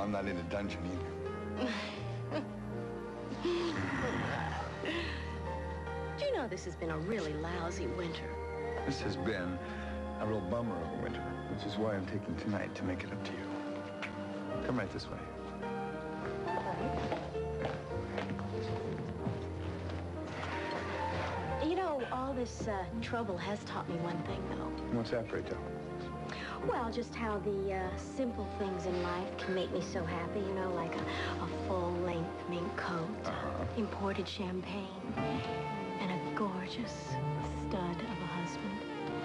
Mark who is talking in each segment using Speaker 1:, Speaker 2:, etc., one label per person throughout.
Speaker 1: I'm not in a dungeon either.
Speaker 2: Do you know this has been a really lousy winter?
Speaker 1: This has been a real bummer of a winter, which is why I'm taking tonight to make it up to you. Come right this way.
Speaker 2: You know, all this trouble has taught me one thing, though.
Speaker 1: What's that, pray tell?
Speaker 2: Well, just how the simple things in life can make me so happy, you know, like a full-length mink coat, imported champagne, and a gorgeous stud of a husband.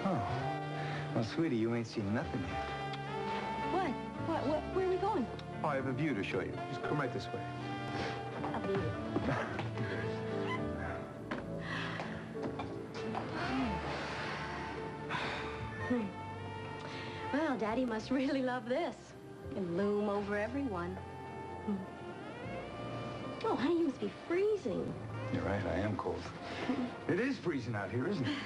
Speaker 1: Oh. Well, sweetie, you ain't seen nothing yet.
Speaker 2: What? Where are we going?
Speaker 1: Oh, I have a view to show you. Just come right this way.
Speaker 2: A view. Well, Daddy must really love this. Can loom over everyone. Oh, honey, you must be freezing.
Speaker 1: You're right, I am cold. It is freezing out here, isn't it?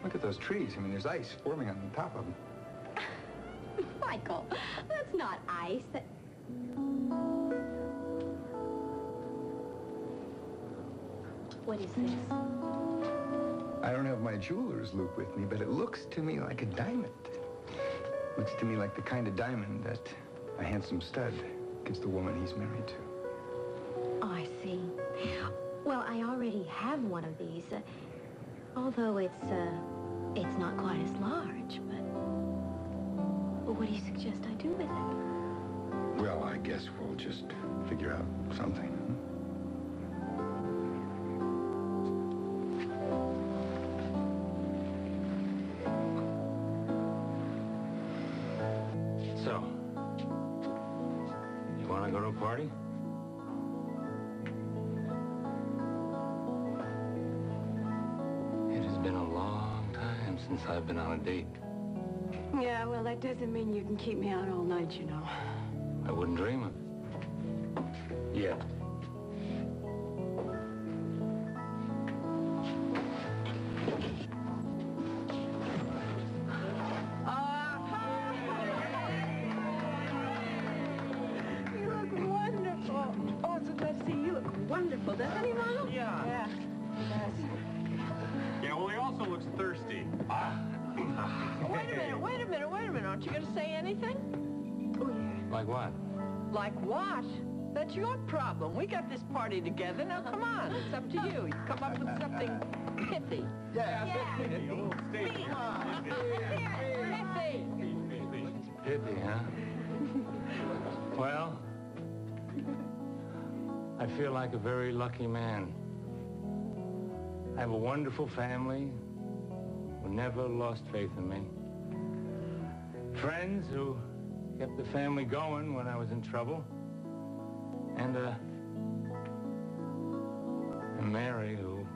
Speaker 1: Look at those trees. I mean, there's ice forming on the top of them.
Speaker 2: Michael, that's not ice. What is this?
Speaker 1: I don't have my jeweler's loupe with me, but it looks to me like a diamond. Looks to me like the kind of diamond that a handsome stud gives the woman he's married to.
Speaker 2: Oh, I see. Well, I already have one of these, although it's not quite as large, but what do you suggest I do with it?
Speaker 1: Well, I guess we'll just figure out something.
Speaker 3: So, you want to go to a party? It has been a long time since I've been on a date.
Speaker 4: Yeah, well, that doesn't mean you can keep me out all night, you know.
Speaker 3: I wouldn't dream of it. Yet.
Speaker 4: You look wonderful. Oh, so glad to see you. You look wonderful, doesn't he, Mom?
Speaker 5: Yeah.
Speaker 4: Yeah. Yes.
Speaker 5: Yeah, well, he also looks thirsty.
Speaker 4: Wait a minute. Aren't you going to say anything? Oh, yeah.
Speaker 3: Like what?
Speaker 4: Like what? That's your problem. We got this party together. Now, come on. It's up to you. You come up with something pithy.
Speaker 5: Pithy, a little statement.
Speaker 4: Pithy.
Speaker 3: Pithy, huh? Well, I feel like a very lucky man. I have a wonderful family who never lost faith in me. Friends who kept the family going when I was in trouble. And Mary who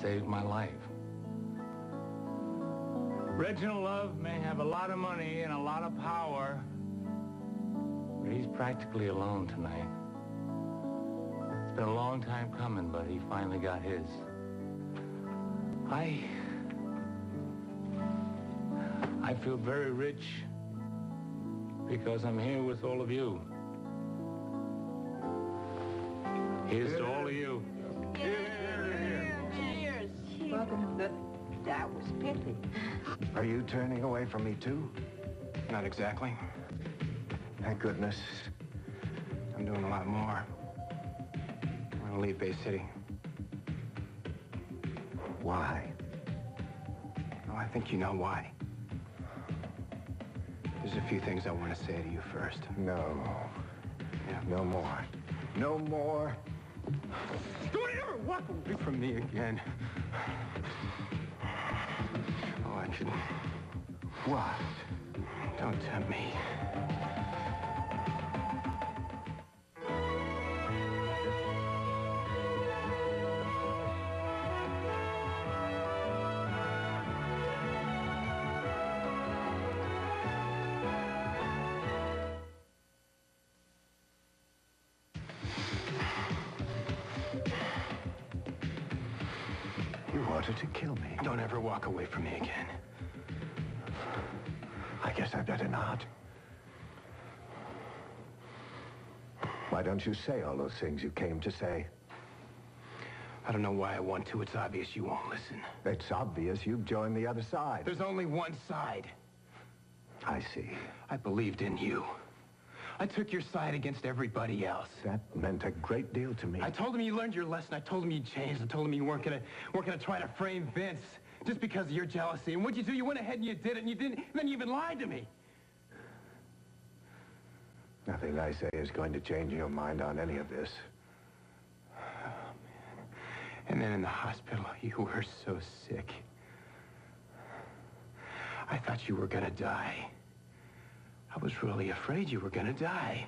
Speaker 3: saved my life. Reginald Love may have a lot of money and a lot of power, but he's practically alone tonight. It's been a long time coming, but he finally got his. I feel very rich because I'm here with all of you. Here's to all of you.
Speaker 4: Cheers. Welcome. That was pithy.
Speaker 6: Are you turning away from me, too?
Speaker 7: Not exactly.
Speaker 6: Thank goodness.
Speaker 7: I'm doing a lot more. I'm gonna leave Bay City.
Speaker 6: Why?
Speaker 7: Oh, I think you know why. There's a few things I want to say to you first.
Speaker 6: No.
Speaker 7: Yeah.
Speaker 6: No more. No more.
Speaker 7: Don't ever walk away from me again. Oh, I should...
Speaker 6: What?
Speaker 7: Don't tempt me.
Speaker 6: You wanted to kill me.
Speaker 7: Don't ever walk away from me again.
Speaker 6: I guess I better not. Why don't you say all those things you came to say?
Speaker 7: I don't know why I want to. It's obvious you won't listen.
Speaker 6: It's obvious you've joined the other side.
Speaker 7: There's only one side.
Speaker 6: I see.
Speaker 7: I believed in you. I took your side against everybody else.
Speaker 6: That meant a great deal to me.
Speaker 7: I told him you learned your lesson. I told him you changed. I told him you weren't gonna try to frame Vince just because of your jealousy. And what'd you do? You went ahead and you did it, and you didn't. And then you even lied to me.
Speaker 6: Nothing I say is going to change your mind on any of this.
Speaker 7: Oh, man. And then in the hospital, you were so sick. I thought you were gonna die. I was really afraid you were gonna die.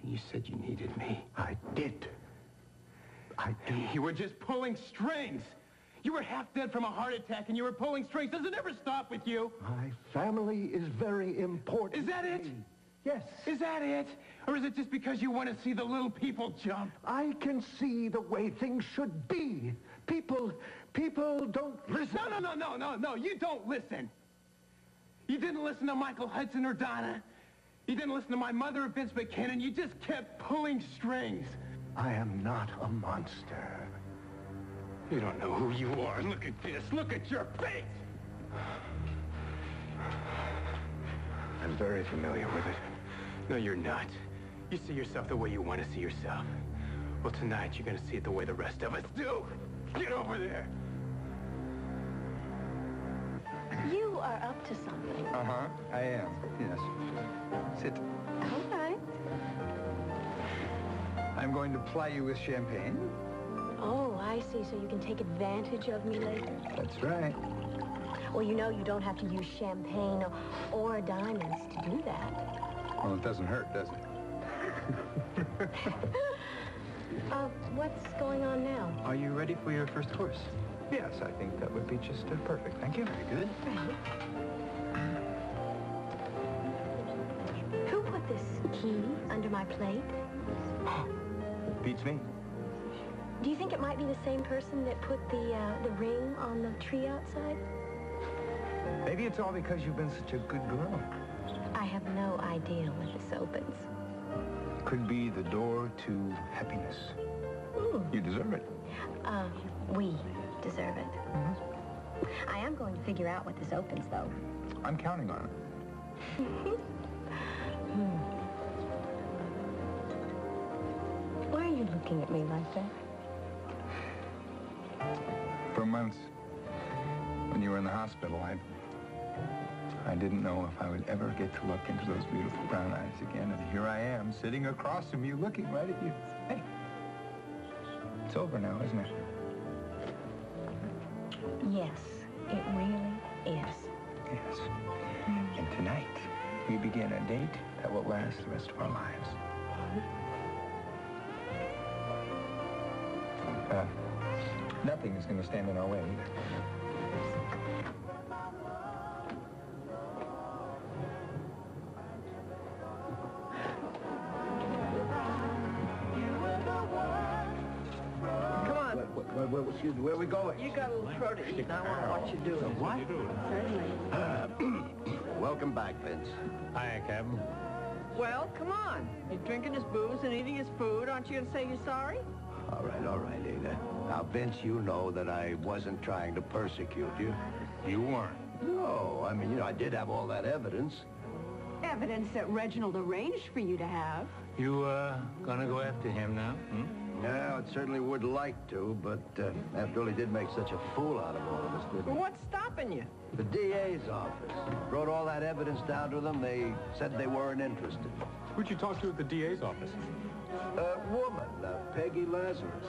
Speaker 7: And you said you needed me.
Speaker 6: I did. I did.
Speaker 7: You were just pulling strings. You were half dead from a heart attack, and you were pulling strings. Does it ever stop with you?
Speaker 6: My family is very important.
Speaker 7: Is that
Speaker 6: to
Speaker 7: it?
Speaker 6: me. Yes.
Speaker 7: Is that it? Or is it just because you want to see the little people jump?
Speaker 6: I can see the way things should be. People don't listen.
Speaker 7: No, you don't listen. You didn't listen to Michael Hudson or Donna. You didn't listen to my mother or Vince McKinnon. You just kept pulling strings.
Speaker 6: I am not a monster.
Speaker 7: You don't know who you are. Look at this. Look at your face.
Speaker 6: I'm very familiar with it.
Speaker 7: No, you're not. You see yourself the way you want to see yourself. Well, tonight you're going to see it the way the rest of us do. Get over there.
Speaker 2: You are up to something.
Speaker 1: Uh-huh, I am, yes. Sit.
Speaker 2: All right.
Speaker 1: I'm going to ply you with champagne.
Speaker 2: Oh, I see. So you can take advantage of me later?
Speaker 1: That's right.
Speaker 2: Well, you know you don't have to use champagne or diamonds to do that.
Speaker 1: Well, it doesn't hurt, does it?
Speaker 2: What's going on now?
Speaker 1: Are you ready for your first course? Yes, I think that would be just perfect. Thank you. Very good.
Speaker 2: Who put this key under my plate?
Speaker 1: Beats me.
Speaker 2: Do you think it might be the same person that put the ring on the tree outside?
Speaker 1: Maybe it's all because you've been such a good girl.
Speaker 2: I have no idea when this opens.
Speaker 1: Could be the door to happiness. You deserve it.
Speaker 2: We deserve it. I am going to figure out what this opens, though.
Speaker 1: I'm counting on it.
Speaker 2: Why are you looking at me like that?
Speaker 1: For months, when you were in the hospital, I didn't know if I would ever get to look into those beautiful brown eyes again. And here I am, sitting across from you, looking right at you. Hey, it's over now, isn't it?
Speaker 2: Yes, it really is.
Speaker 1: Yes. And tonight, we begin a date that will last the rest of our lives. Nothing is going to stand in our way either.
Speaker 4: Come on.
Speaker 6: Excuse me, where are we going?
Speaker 4: You got a little throat to eat, and I want to watch you do it.
Speaker 6: What?
Speaker 4: Certainly.
Speaker 6: Welcome back, Vince.
Speaker 3: Hiya, Captain.
Speaker 4: Well, come on. You're drinking his booze and eating his food. Aren't you going to say you're sorry?
Speaker 6: All right, Ada. Now, Vince, you know that I wasn't trying to persecute you.
Speaker 3: You weren't.
Speaker 6: No, I mean, I did have all that evidence.
Speaker 8: Evidence that Reginald arranged for you to have.
Speaker 3: You, gonna go after him now?
Speaker 6: Yeah, I certainly would like to, but after all, he did make such a fool out of all of us, didn't
Speaker 4: Well,
Speaker 6: he?
Speaker 4: what's stopping you?
Speaker 6: The DA's office brought all that evidence down to them. They said they weren't interested.
Speaker 5: Who'd you talk to at the DA's office?
Speaker 6: A woman, Peggy Lazarus.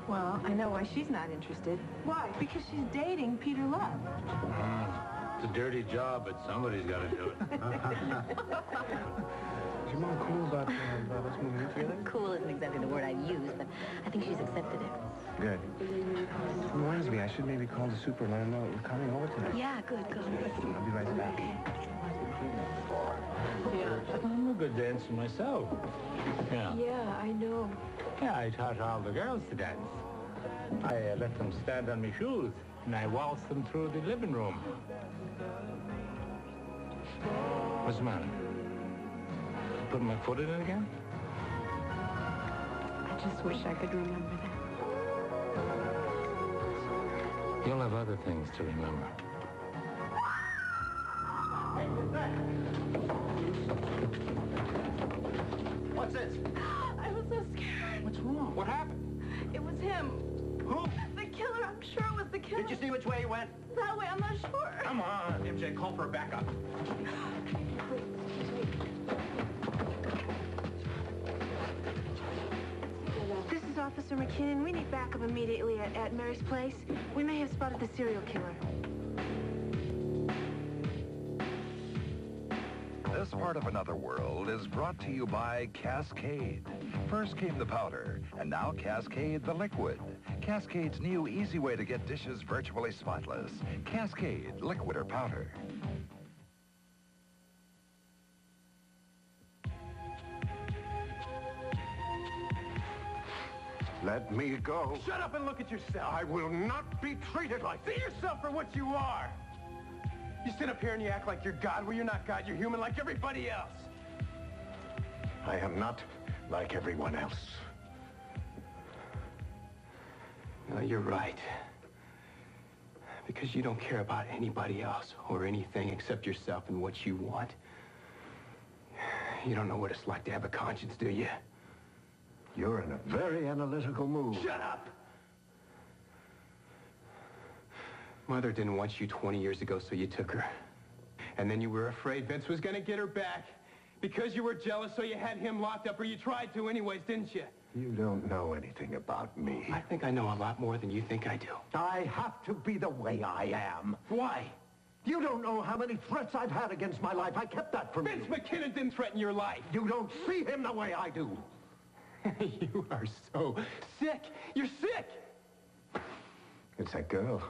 Speaker 8: Well, I know why she's not interested. Why? Because she's dating Peter Love.
Speaker 3: It's a dirty job, but somebody's got to do it.
Speaker 7: Is your mom cool about us moving in together?
Speaker 2: Cool isn't exactly the word I'd use, but I think she's accepted it.
Speaker 7: Good. Reminds me, I should maybe call the super and let him know that we're coming over tonight.
Speaker 2: Yeah, good.
Speaker 7: I'll be right back.
Speaker 3: I'm a good dancer myself. Yeah.
Speaker 2: Yeah, I know.
Speaker 3: Yeah, I taught all the girls to dance. I let them stand on my shoes, and I waltzed them through the living room. What's the matter? Put my foot in it again?
Speaker 8: I just wish I could remember that.
Speaker 3: You'll have other things to remember.
Speaker 6: What's this?
Speaker 8: I was so scared.
Speaker 7: What's wrong? What happened?
Speaker 8: It was him.
Speaker 7: Who?
Speaker 8: The killer. I'm sure it was the killer.
Speaker 6: Did you see which way he went?
Speaker 8: That way, I'm not sure.
Speaker 7: Come on, MJ, call for a backup.
Speaker 8: This is Officer McKinnon. We need backup immediately at Mary's place. We may have spotted the serial killer.
Speaker 9: This part of Another World is brought to you by Cascade. First came the powder, and now Cascade the liquid. Cascade's new easy way to get dishes virtually spotless. Cascade, liquid or powder.
Speaker 6: Let me go.
Speaker 7: Shut up and look at yourself. I will not be treated like this. See yourself for what you are. You sit up here and you act like you're God. Well, you're not God. You're human like everybody else.
Speaker 6: I am not like everyone else.
Speaker 7: No, you're right. Because you don't care about anybody else or anything except yourself and what you want. You don't know what it's like to have a conscience, do you?
Speaker 6: You're in a very analytical mood.
Speaker 7: Shut up! Mother didn't want you 20 years ago, so you took her. And then you were afraid Vince was gonna get her back. Because you were jealous, so you had him locked up, or you tried to anyways, didn't you?
Speaker 6: You don't know anything about me.
Speaker 7: I think I know a lot more than you think I do.
Speaker 6: I have to be the way I am.
Speaker 7: Why?
Speaker 6: You don't know how many threats I've had against my life. I kept that from
Speaker 7: Vince
Speaker 6: you.
Speaker 7: McKinnon didn't threaten your life.
Speaker 6: You don't see him the way I do.
Speaker 7: You are so sick. You're sick.
Speaker 6: It's that girl,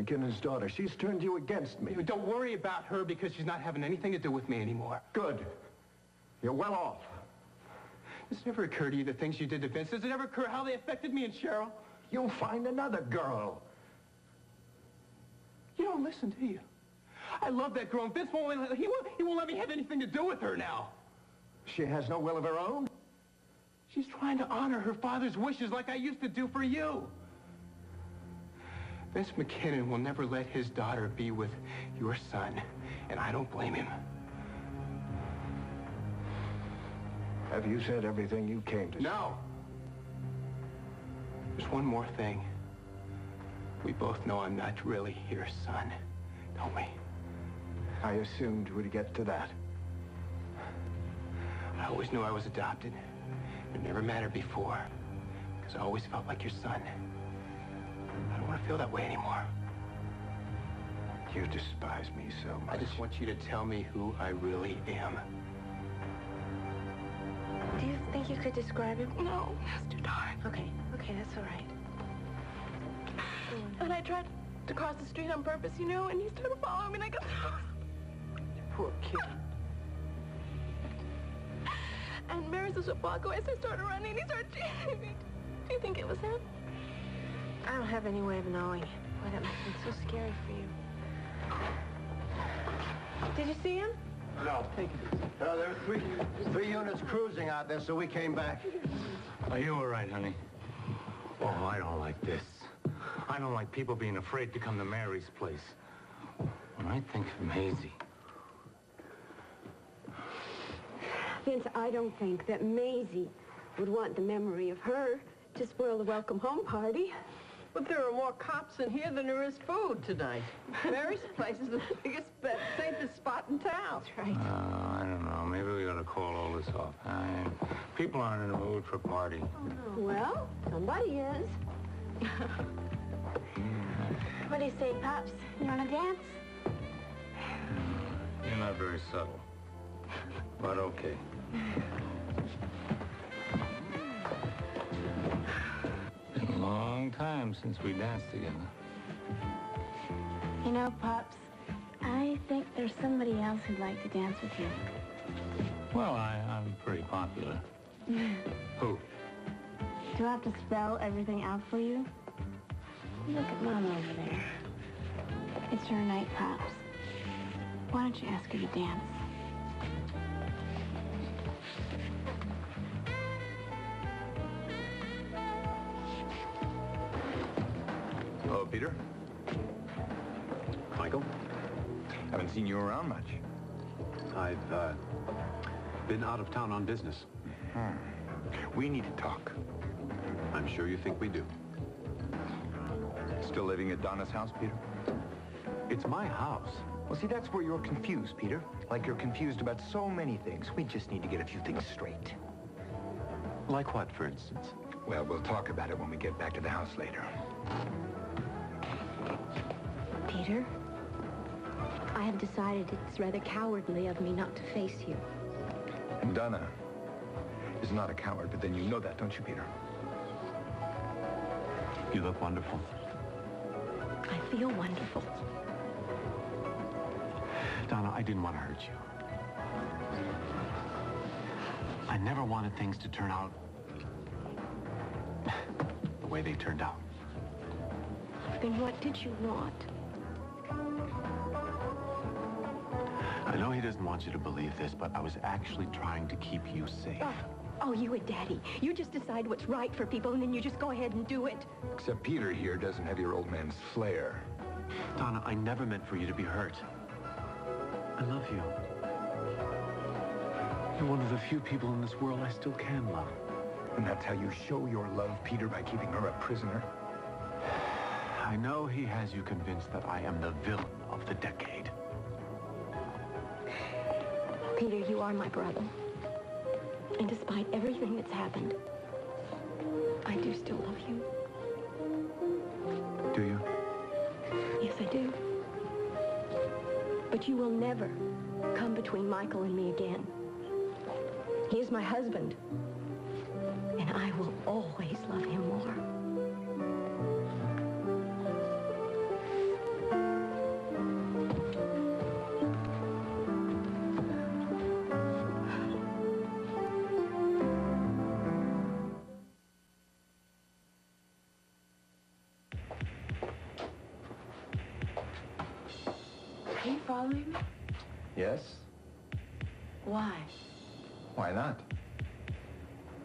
Speaker 6: McKinnon's daughter. She's turned you against me.
Speaker 7: Don't worry about her because she's not having anything to do with me anymore.
Speaker 6: Good. You're well off.
Speaker 7: Does it never occur to you the things you did to Vince? Does it ever occur how they affected me and Cheryl?
Speaker 6: You'll find another girl.
Speaker 7: You don't listen, do you? I love that girl, and Vince won't let me have anything to do with her now.
Speaker 6: She has no will of her own?
Speaker 7: She's trying to honor her father's wishes like I used to do for you. Vince McKinnon will never let his daughter be with your son, and I don't blame him.
Speaker 6: Have you said everything you came to say?
Speaker 7: No. There's one more thing. We both know I'm not really your son, don't we?
Speaker 6: I assumed we'd get to that.
Speaker 7: I always knew I was adopted. It never mattered before, because I always felt like your son. I don't want to feel that way anymore.
Speaker 6: You despise me so much.
Speaker 7: I just want you to tell me who I really am.
Speaker 8: Do you think you could describe him?
Speaker 2: No, that's too dark.
Speaker 8: Okay, that's all right.
Speaker 2: And I tried to cross the street on purpose, you know, and he started following me, and I got...
Speaker 7: Poor kid.
Speaker 2: And Mary says to walk away, so I started running, and he started chasing me. Do you think it was him?
Speaker 8: I don't have any way of knowing. Boy, that must have been so scary for you. Did you see him?
Speaker 6: No. There were three units cruising out there, so we came back.
Speaker 3: Are you all right, honey? Oh, I don't like this. I don't like people being afraid to come to Mary's place. When I think of Maisie...
Speaker 2: Vince, I don't think that Maisie would want the memory of her to spoil the welcome home party.
Speaker 4: But there are more cops in here than there is food tonight. Mary's place is the biggest, safest spot in town.
Speaker 2: That's right.
Speaker 3: I don't know. Maybe we ought to call all this off. People aren't in the mood for a party.
Speaker 2: Oh, no. Well, somebody is. What do you say, Pops? You want to dance?
Speaker 3: You're not very subtle. But okay. Been a long time since we danced together.
Speaker 2: You know, Pops, I think there's somebody else who'd like to dance with you.
Speaker 3: Well, I'm pretty popular. Who?
Speaker 2: Do I have to spell everything out for you? Look at Mom over there. It's her night, Pops. Why don't you ask her to dance?
Speaker 1: Peter.
Speaker 5: Michael?
Speaker 1: Haven't seen you around much.
Speaker 5: I've been out of town on business.
Speaker 1: We need to talk.
Speaker 5: I'm sure you think we do.
Speaker 1: Still living at Donna's house, Peter?
Speaker 5: It's my house.
Speaker 1: Well, see, that's where you're confused, Peter. Like you're confused about so many things. We just need to get a few things straight.
Speaker 5: Like what, for instance?
Speaker 1: Well, we'll talk about it when we get back to the house later.
Speaker 2: Peter, I have decided it's rather cowardly of me not to face you.
Speaker 1: And Donna is not a coward, but then you know that, don't you, Peter?
Speaker 5: You look wonderful.
Speaker 2: I feel wonderful.
Speaker 5: Donna, I didn't want to hurt you. I never wanted things to turn out the way they turned out.
Speaker 2: Then what did you want?
Speaker 5: I know he doesn't want you to believe this, but I was actually trying to keep you safe.
Speaker 2: Oh, you and Daddy. You just decide what's right for people, and then you just go ahead and do it.
Speaker 1: Except Peter here doesn't have your old man's flair.
Speaker 5: Donna, I never meant for you to be hurt. I love you. You're one of the few people in this world I still can love.
Speaker 1: And that's how you show your love, Peter, by keeping her a prisoner?
Speaker 5: I know he has you convinced that I am the villain of the decade.
Speaker 2: Peter, you are my brother. And despite everything that's happened, I do still love you.
Speaker 5: Do you?
Speaker 2: Yes, I do. But you will never come between Michael and me again. He is my husband, and I will always love him more.
Speaker 8: Are you following me?
Speaker 1: Yes?
Speaker 8: Why?
Speaker 1: Why not?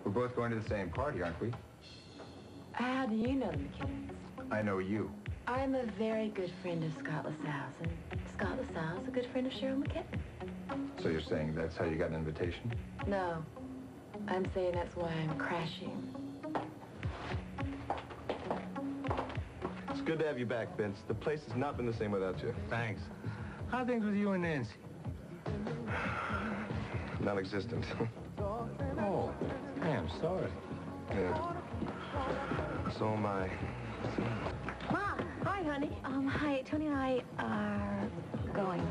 Speaker 1: We're both going to the same party, aren't we?
Speaker 8: How do you know the McKinnons?
Speaker 1: I know you.
Speaker 8: I'm a very good friend of Scott LaSalle's, and Scott LaSalle's a good friend of Cheryl McKinnon.
Speaker 1: So you're saying that's how you got an invitation?
Speaker 8: No, I'm saying that's why I'm crashing.
Speaker 6: It's good to have you back, Vince. The place has not been the same without you.
Speaker 3: Thanks. How are things with you and Nancy?
Speaker 6: Non-existent.
Speaker 3: Oh, I am sorry.
Speaker 6: Yeah. So am I.
Speaker 2: Ma, hi, honey. Hi. Tony and I are going.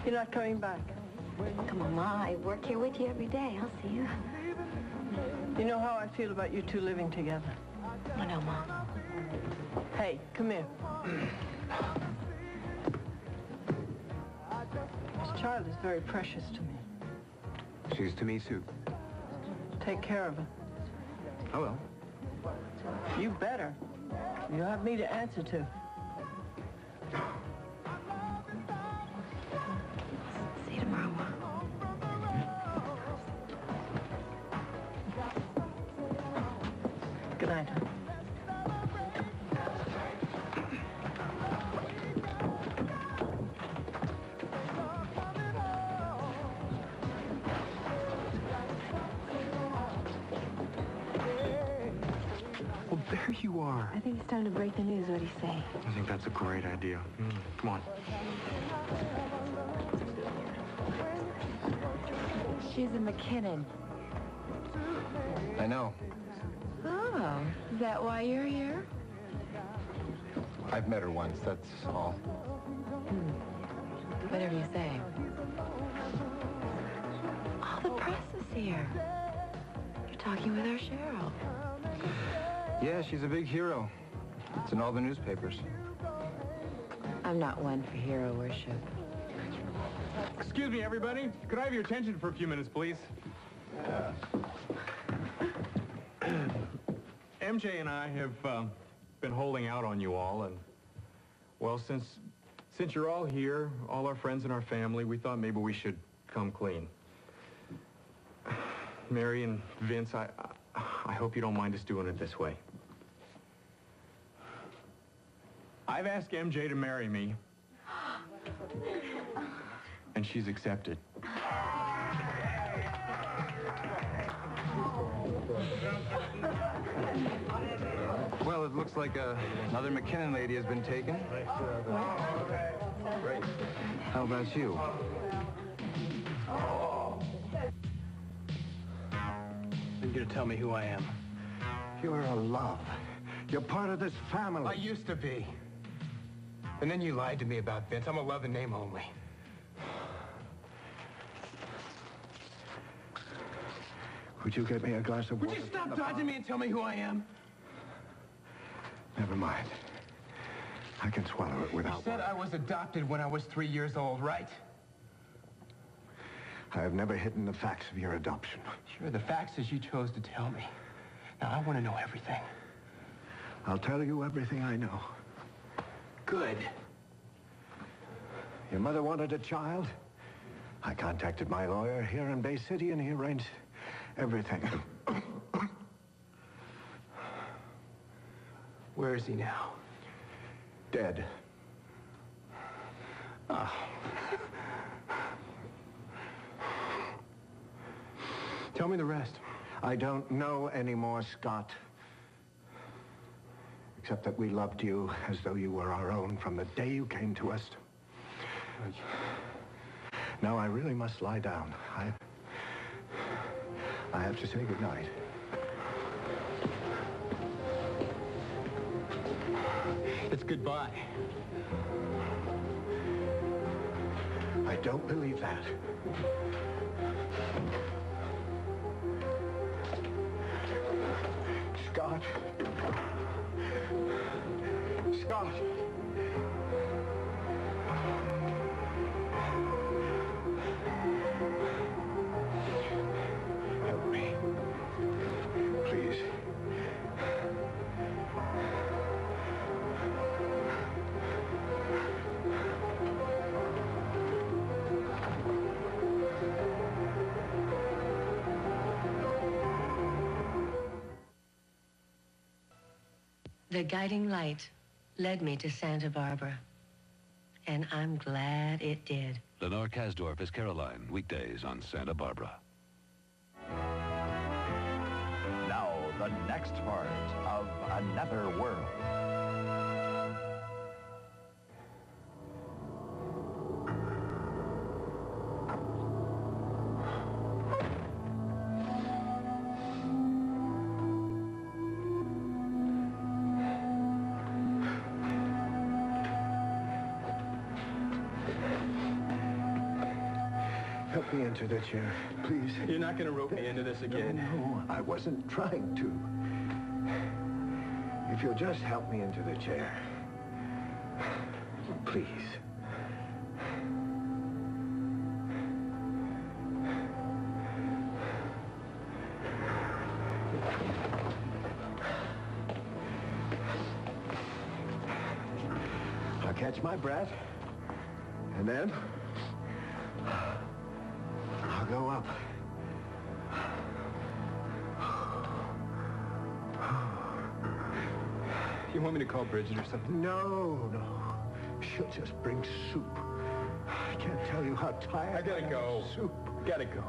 Speaker 4: You're not coming back.
Speaker 2: Come on, Ma. I work here with you every day. I'll see you.
Speaker 4: You know how I feel about you two living together.
Speaker 2: I know, Ma.
Speaker 4: Hey, come here. This child is very precious to me.
Speaker 5: She's to me, too.
Speaker 4: Take care of her.
Speaker 5: I will.
Speaker 4: You better. You have me to answer to.
Speaker 2: See you tomorrow, Ma.
Speaker 4: Good night.
Speaker 5: Well, there you are.
Speaker 2: I think it's time to break the news. What do you say?
Speaker 5: I think that's a great idea. Come on.
Speaker 8: She's a McKinnon.
Speaker 1: I know.
Speaker 8: Oh, is that why you're here?
Speaker 1: I've met her once, that's all.
Speaker 8: Whatever you say. Oh, the press is here. You're talking with our Cheryl.
Speaker 1: Yeah, she's a big hero. It's in all the newspapers.
Speaker 8: I'm not one for hero worship.
Speaker 7: Excuse me, everybody. Could I have your attention for a few minutes, please? MJ and I have been holding out on you all, and, well, since you're all here, all our friends and our family, we thought maybe we should come clean. Mary and Vince, I hope you don't mind us doing it this way. I've asked MJ to marry me. And she's accepted.
Speaker 1: Well, it looks like another McKinnon lady has been taken. Great. How about you?
Speaker 7: You're gonna tell me who I am.
Speaker 6: You're a love. You're part of this family.
Speaker 7: I used to be. And then you lied to me about Vince. I'm a love and name only.
Speaker 6: Would you get me a glass of water?
Speaker 7: Would you stop dodging me and tell me who I am?
Speaker 6: Never mind. I can swallow it
Speaker 7: You
Speaker 6: without
Speaker 7: said
Speaker 6: worry.
Speaker 7: I was adopted when I was 3 years old, right?
Speaker 6: I have never hidden the facts of your adoption.
Speaker 7: Sure, the facts is you chose to tell me. Now, I want to know everything.
Speaker 6: I'll tell you everything I know.
Speaker 7: Good.
Speaker 6: Your mother wanted a child. I contacted my lawyer here in Bay City, and he arranged everything.
Speaker 7: Where is he now?
Speaker 6: Dead.
Speaker 7: Tell me the rest.
Speaker 6: I don't know anymore, Scott. Except that we loved you as though you were our own from the day you came to us. Now, I really must lie down. I have to say goodnight.
Speaker 7: It's goodbye.
Speaker 6: I don't believe that. Scott. Scott. Help me. Please.
Speaker 10: The guiding light led me to Santa Barbara, and I'm glad it did.
Speaker 11: Lenore Kasdorf as Caroline, weekdays on Santa Barbara.
Speaker 9: Now, the next part of Another World.
Speaker 6: Help me into the chair, please.
Speaker 7: You're not going to rope me into this again.
Speaker 6: No, I wasn't trying to. If you'll just help me into the chair. Please. I'll catch my breath, and then I'll go up.
Speaker 7: You want me to call Bridget or something?
Speaker 6: No. She'll just bring soup. I can't tell you how tired
Speaker 7: I gotta
Speaker 6: am
Speaker 7: go.
Speaker 6: of soup.
Speaker 7: Gotta go.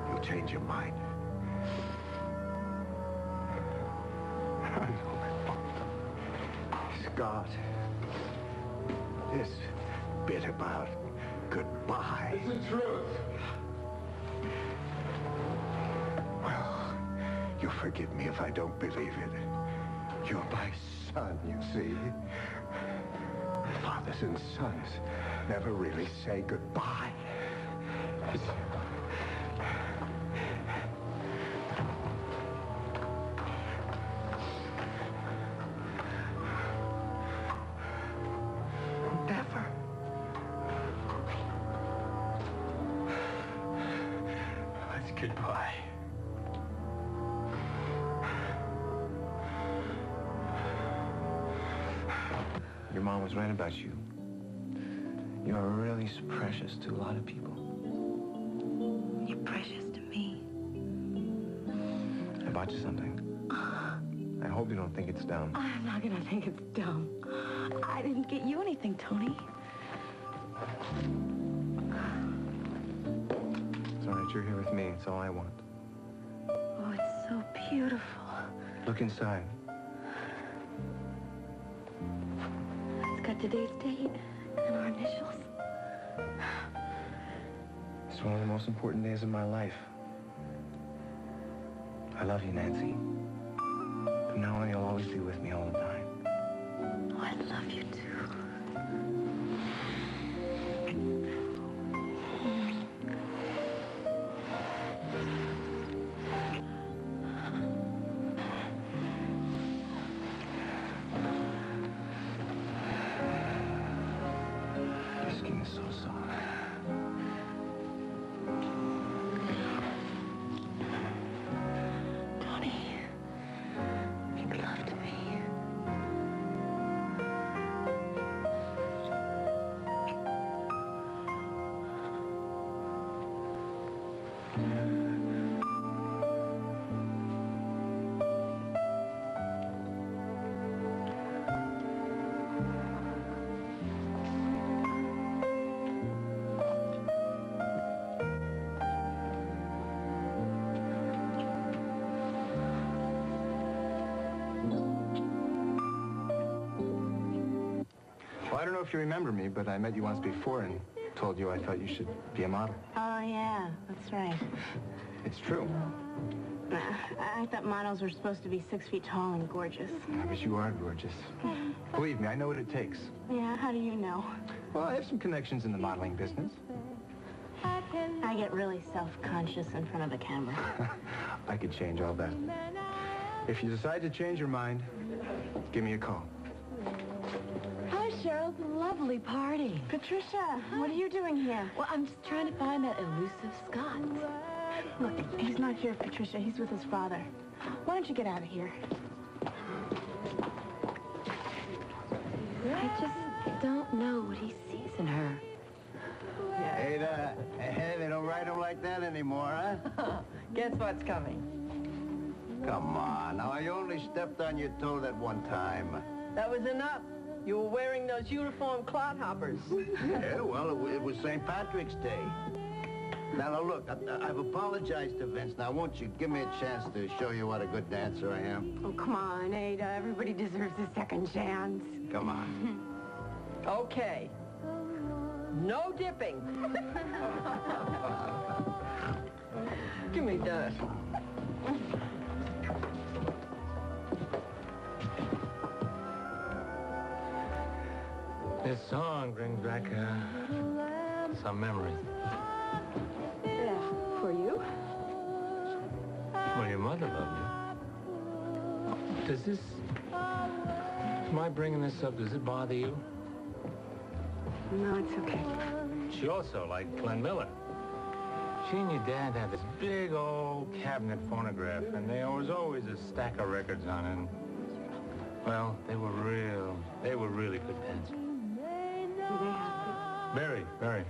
Speaker 6: You'll change your mind. I know. Scott, this bit about goodbye.
Speaker 7: It's the truth.
Speaker 6: Well, you forgive me if I don't believe it. You're my son, you see. Fathers and sons never really say goodbye. Never.
Speaker 7: It's goodbye.
Speaker 1: Your mom was right about you. You are really precious to a lot of people.
Speaker 8: You're precious to me.
Speaker 1: I bought you something.
Speaker 7: I hope you don't think it's dumb.
Speaker 8: I'm not gonna think it's dumb. I didn't get you anything, Tony.
Speaker 7: It's all right, you're here with me. It's all I want.
Speaker 8: Oh, it's so beautiful.
Speaker 7: Look inside.
Speaker 8: It's got today's date and our initials.
Speaker 7: It's one of the most important days of my life. I love you, Nancy. From now on, you'll always be with me all the time.
Speaker 8: Oh, I love you too.
Speaker 7: Your skin is so soft.
Speaker 8: Tony, make love to me.
Speaker 7: Well, I don't know if you remember me, but I met you once before and told you I thought you should be a model.
Speaker 8: Oh, yeah, that's right.
Speaker 7: It's true.
Speaker 8: I thought models were supposed to be 6 feet tall and gorgeous.
Speaker 7: Yeah, but you are gorgeous. Believe me, I know what it takes.
Speaker 8: Yeah, how do you know?
Speaker 7: Well, I have some connections in the modeling business.
Speaker 8: I get really self-conscious in front of the camera.
Speaker 7: I could change all that. If you decide to change your mind, give me a call.
Speaker 8: Hi, Cheryl. Lovely party. Patricia, what are you doing here?
Speaker 10: Well, I'm just trying to find that elusive Scott.
Speaker 8: Look, he's not here, Patricia. He's with his father. Why don't you get out of here?
Speaker 10: I just don't know what he sees in her.
Speaker 12: Ada, they don't write them like that anymore, huh?
Speaker 4: Guess what's coming?
Speaker 12: Come on, now I only stepped on your toe that one time.
Speaker 4: That was enough. You were wearing those uniform clodhoppers.
Speaker 12: Yeah, well, it was St. Patrick's Day. Now, look, I've apologized to Vince. Now, won't you give me a chance to show you what a good dancer I am?
Speaker 8: Oh, come on, Ada. Everybody deserves a second chance.
Speaker 12: Come on.
Speaker 4: Okay. No dipping. Give me that.
Speaker 3: This song brings back some memories.
Speaker 8: Yeah, for you?
Speaker 3: Well, your mother loved you. Does this... My bringing this up, does it bother you?
Speaker 8: No, it's okay.
Speaker 3: She also liked Glenn Miller. She and your dad had this big old cabinet phonograph, and there was always a stack of records on it. And, well, they were really good dancers. Very, very.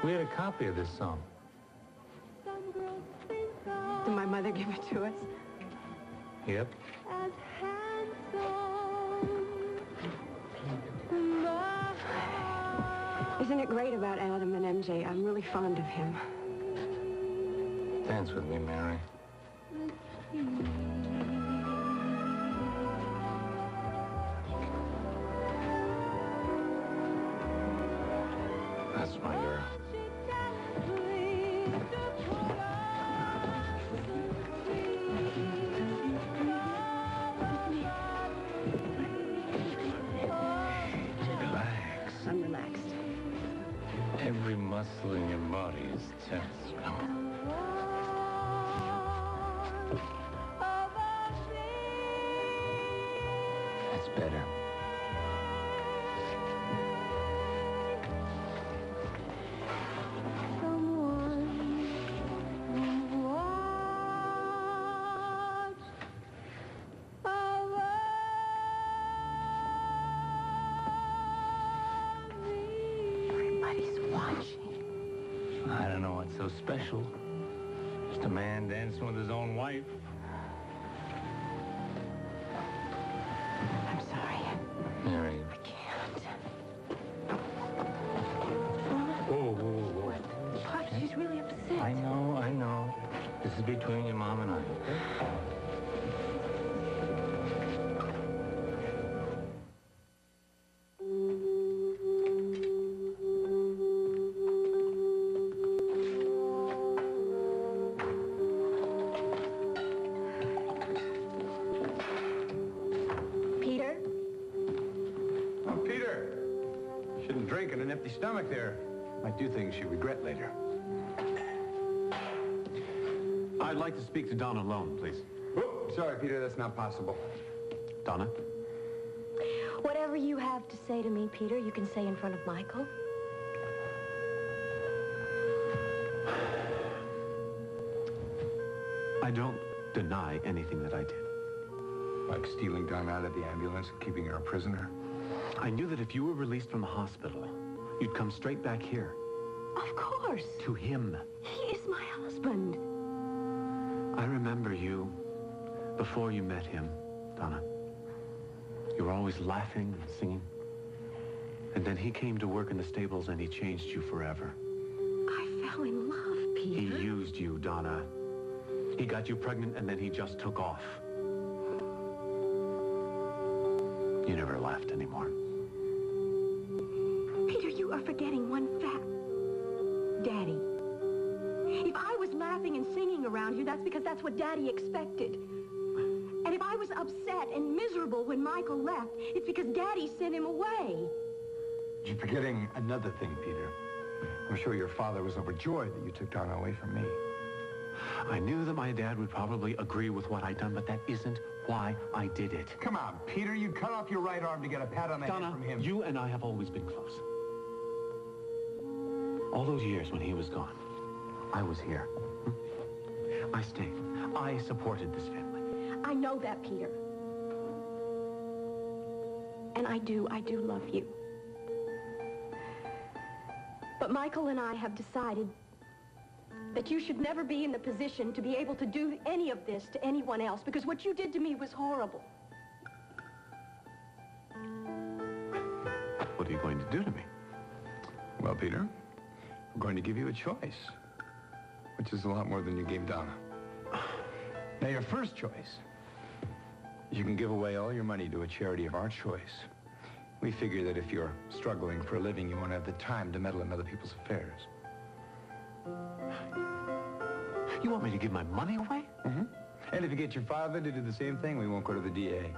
Speaker 3: We had a copy of this song.
Speaker 8: Did my mother give it to us?
Speaker 3: Yep.
Speaker 8: Isn't it great about Adam and MJ? I'm really fond of him.
Speaker 3: Dance with me, Mary. That's my girl. Relax.
Speaker 8: I'm relaxed.
Speaker 3: Every muscle in your body is tense. Come on. That's better. I don't know what's so special. Just a man dancing with his own wife.
Speaker 7: Shouldn't drink on an empty stomach there. Might do things you regret later.
Speaker 5: I'd like to speak to Donna alone, please.
Speaker 1: Oh, sorry, Peter, that's not possible.
Speaker 5: Donna?
Speaker 2: Whatever you have to say to me, Peter, you can say in front of Michael.
Speaker 5: I don't deny anything that I did.
Speaker 1: Like stealing Donna out of the ambulance and keeping her a prisoner?
Speaker 5: I knew that if you were released from the hospital, you'd come straight back here.
Speaker 2: Of course.
Speaker 5: To him.
Speaker 2: He is my husband.
Speaker 5: I remember you before you met him, Donna. You were always laughing and singing. And then he came to work in the stables and he changed you forever.
Speaker 2: I fell in love, Peter.
Speaker 5: He used you, Donna. He got you pregnant and then he just took off. You never laughed anymore.
Speaker 2: Peter, you are forgetting one fact. Daddy. If I was laughing and singing around here, that's because that's what Daddy expected. And if I was upset and miserable when Michael left, it's because Daddy sent him away.
Speaker 1: You're forgetting another thing, Peter. I'm sure your father was overjoyed that you took Donna away from me.
Speaker 5: I knew that my dad would probably agree with what I'd done, but that isn't why I did it.
Speaker 1: Come on, Peter, you cut off your right arm to get a pat on the head from him.
Speaker 5: You and I have always been close. All those years when he was gone, I was here. I stayed. I supported this family.
Speaker 2: I know that, Peter. And I do love you. But Michael and I have decided that you should never be in the position to be able to do any of this to anyone else, because what you did to me was horrible.
Speaker 5: What are you going to do to me?
Speaker 1: Well, Peter, we're going to give you a choice, which is a lot more than you gave Donna. Now, your first choice, you can give away all your money to a charity of our choice. We figure that if you're struggling for a living, you won't have the time to meddle in other people's affairs.
Speaker 5: You want me to give my money away?
Speaker 1: Mm-hmm. And if you get your father to do the same thing, we won't go to the DA.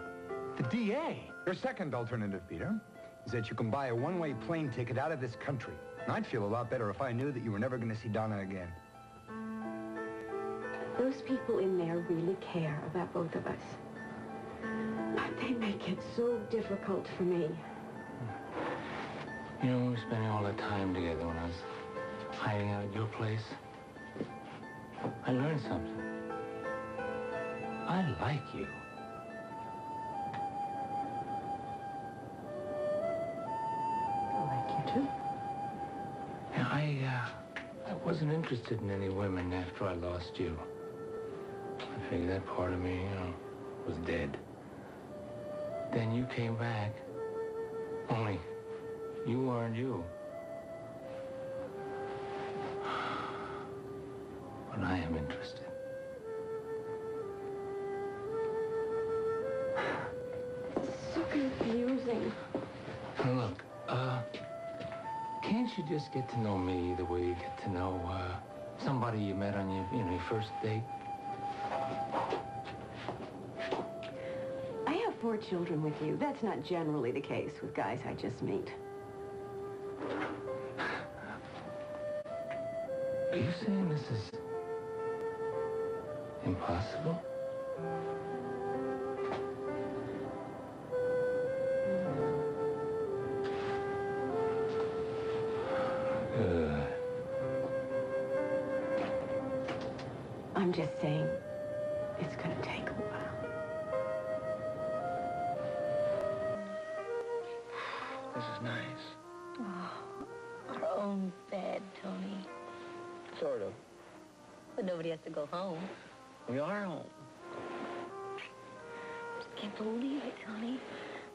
Speaker 5: The DA?
Speaker 1: Your second alternative, Peter, is that you can buy a one-way plane ticket out of this country. And I'd feel a lot better if I knew that you were never going to see Donna again.
Speaker 2: Those people in there really care about both of us. But they make it so difficult for me.
Speaker 3: You know, we were spending all that time together when I was hiding out at your place. I learned something. I like you.
Speaker 2: I like you too.
Speaker 3: Yeah, I wasn't interested in any women after I lost you. I figured that part of me, you know, was dead. Then you came back. Only you weren't you. But I am interested.
Speaker 2: It's so confusing.
Speaker 3: Now look, can't you just get to know me the way you get to know, somebody you met on your first date?
Speaker 4: I have 4 children with you. That's not generally the case with guys I just meet.
Speaker 3: Are you saying this is impossible?
Speaker 4: I'm just saying, it's gonna take a while.
Speaker 1: This is nice.
Speaker 2: Oh, our own bed, Tony.
Speaker 13: Sort of.
Speaker 2: But nobody has to go home.
Speaker 13: We are home.
Speaker 2: Just can't believe it, Tony.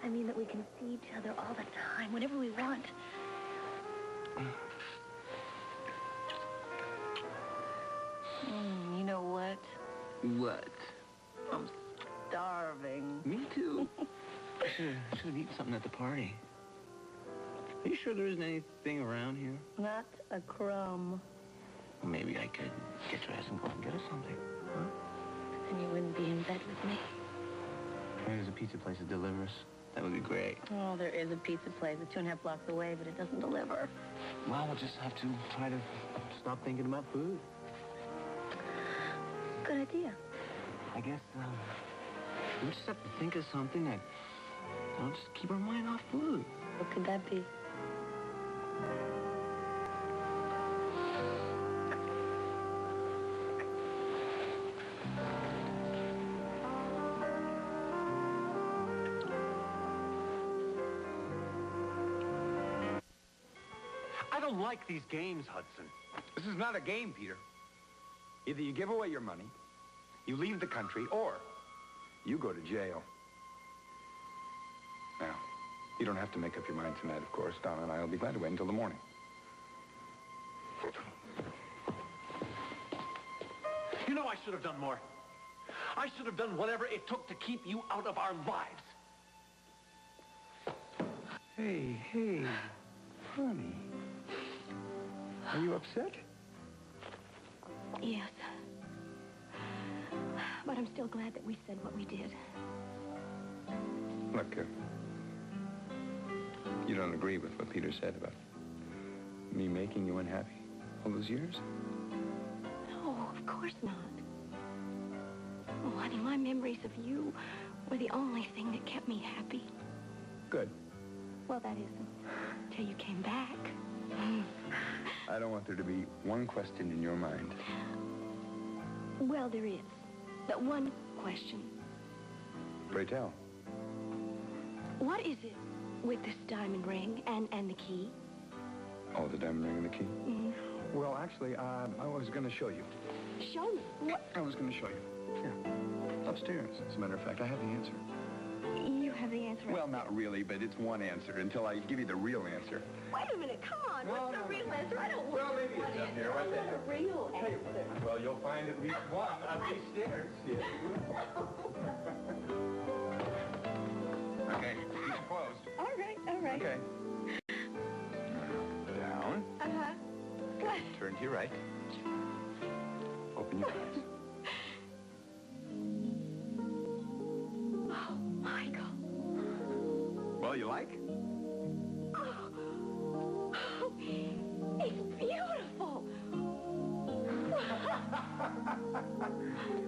Speaker 2: I mean that we can see each other all the time, whenever we want. You know what?
Speaker 13: What?
Speaker 2: I'm starving.
Speaker 13: Me too. I should have eaten something at the party. Are you sure there isn't anything around here?
Speaker 2: Not a crumb.
Speaker 13: Well, maybe I could get dressed and go out and get us something. Huh?
Speaker 2: And you wouldn't be in bed with me.
Speaker 13: Maybe there's a pizza place that delivers. That would be great.
Speaker 10: Oh, there is a pizza place. It's 2.5 blocks away, but it doesn't deliver.
Speaker 13: Well, we'll just have to try to stop thinking about food.
Speaker 10: Good idea.
Speaker 13: I guess, we just have to think of something that, just keep our mind off food.
Speaker 10: What could that be?
Speaker 5: I don't like these games, Hudson.
Speaker 1: This is not a game, Peter. Either you give away your money, you leave the country, or you go to jail. Now, you don't have to make up your mind tonight, of course. Donna and I will be glad to wait until the morning.
Speaker 5: You know I should have done more. I should have done whatever it took to keep you out of our lives.
Speaker 1: Hey, honey. Are you upset?
Speaker 2: Yes. But I'm still glad that we said what we did.
Speaker 1: Look, you don't agree with what Peter said about me making you unhappy all those years?
Speaker 2: No, of course not. Oh, honey, my memories of you were the only thing that kept me happy.
Speaker 1: Good.
Speaker 2: Well, that is until you came back.
Speaker 1: I don't want there to be one question in your mind.
Speaker 2: Well, there is. That one question.
Speaker 1: Pray tell.
Speaker 2: What is it with this diamond ring and the key?
Speaker 1: Oh, the diamond ring and the key?
Speaker 2: Mm-hmm.
Speaker 1: Well, actually, I was going to show you.
Speaker 2: Show me. What?
Speaker 1: I was going to show you. Here. Upstairs, as a matter of fact. I have the answer.
Speaker 2: You have the answer.
Speaker 1: Well, not really, but it's one answer until I give you the real answer.
Speaker 2: Wait a minute. Come on. What's the real answer? I don't want
Speaker 1: Well, maybe it's up here, right there.
Speaker 2: the real answer.
Speaker 1: Well, you'll find at least one of these stairs. Yes. Okay, keep it closed.
Speaker 2: All right.
Speaker 1: Okay. Down.
Speaker 2: Uh-huh.
Speaker 1: Turn to your right. Open your eyes.
Speaker 2: Oh, Michael.
Speaker 1: Well, you like?
Speaker 2: Oh, it's beautiful.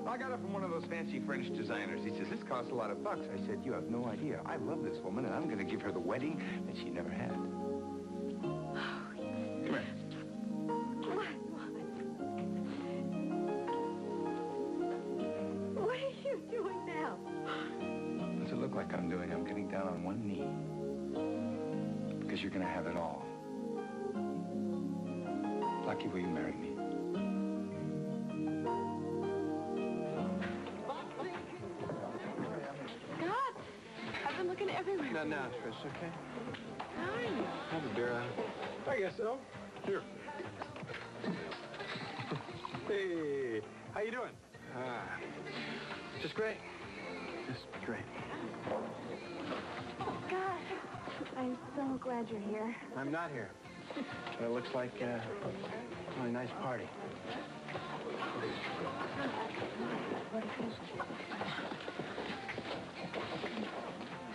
Speaker 1: I got it from one of those fancy French designers. He says, this costs a lot of bucks. I said, you have no idea. I love this woman, and I'm going to give her the wedding that she never had. Come here.
Speaker 2: What are you doing now?
Speaker 1: What's it look like I'm doing? I'm getting down on one knee. Because you're going to have it all. Lucky, will you marry me?
Speaker 8: God, I've been looking everywhere.
Speaker 13: No, Trish, okay?
Speaker 8: Hi.
Speaker 13: Have a beer out.
Speaker 7: I guess so. Here. Hey, how you doing?
Speaker 13: Just great. Just great.
Speaker 2: God, I'm so glad you're here.
Speaker 13: I'm not here. But it looks like a really nice party.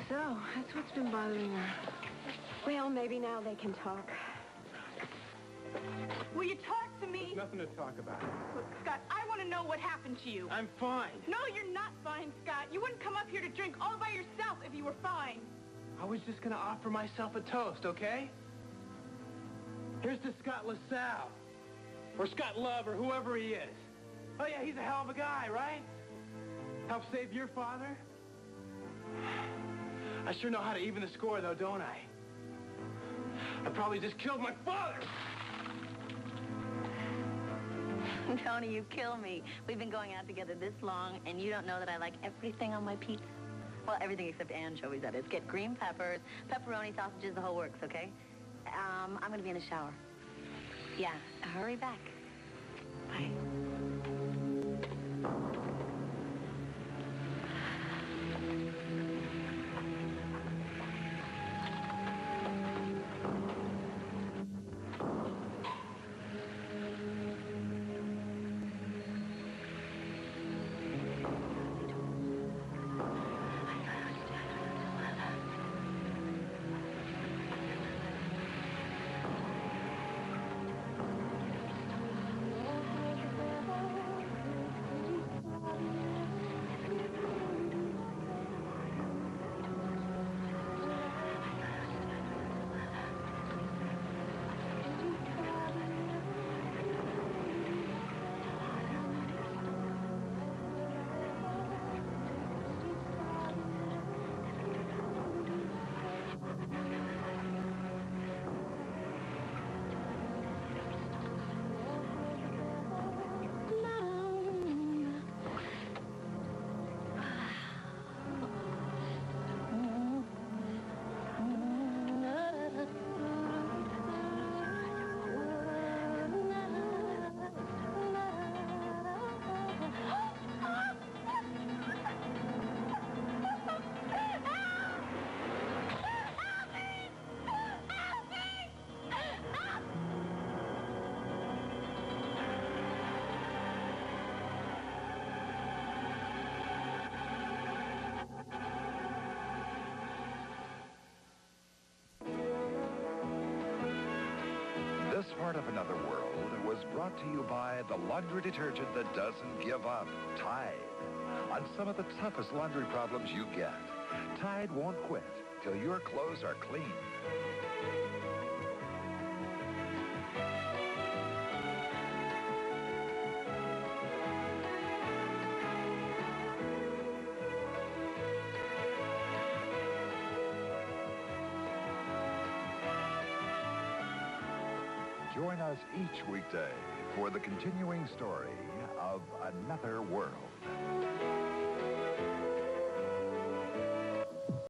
Speaker 8: So, that's what's been bothering her.
Speaker 2: Well, maybe now they can talk.
Speaker 14: Will you talk to me?
Speaker 7: Nothing to talk about.
Speaker 14: Look, Scott, I want to know what happened to you.
Speaker 7: I'm fine.
Speaker 14: No, you're not fine, Scott. You wouldn't come up here to drink all by yourself if you were fine.
Speaker 13: I was just gonna offer myself a toast, okay? Here's to Scott LaSalle. Or Scott Love, or whoever he is. Oh yeah, he's a hell of a guy, right? Helped save your father? I sure know how to even the score, though, don't I? I probably just killed my father!
Speaker 10: Tony, you kill me. We've been going out together this long, and you don't know that I like everything on my pizza. Well, everything except anchovies, that is. Get green peppers, pepperoni, sausages, the whole works, okay? I'm going to be in the shower. Yeah, hurry back. Bye.
Speaker 9: of Another World was brought to you by the laundry detergent that doesn't give up, Tide. On some of the toughest laundry problems you get, Tide won't quit till your clothes are clean. Join us each weekday for the continuing story of Another World.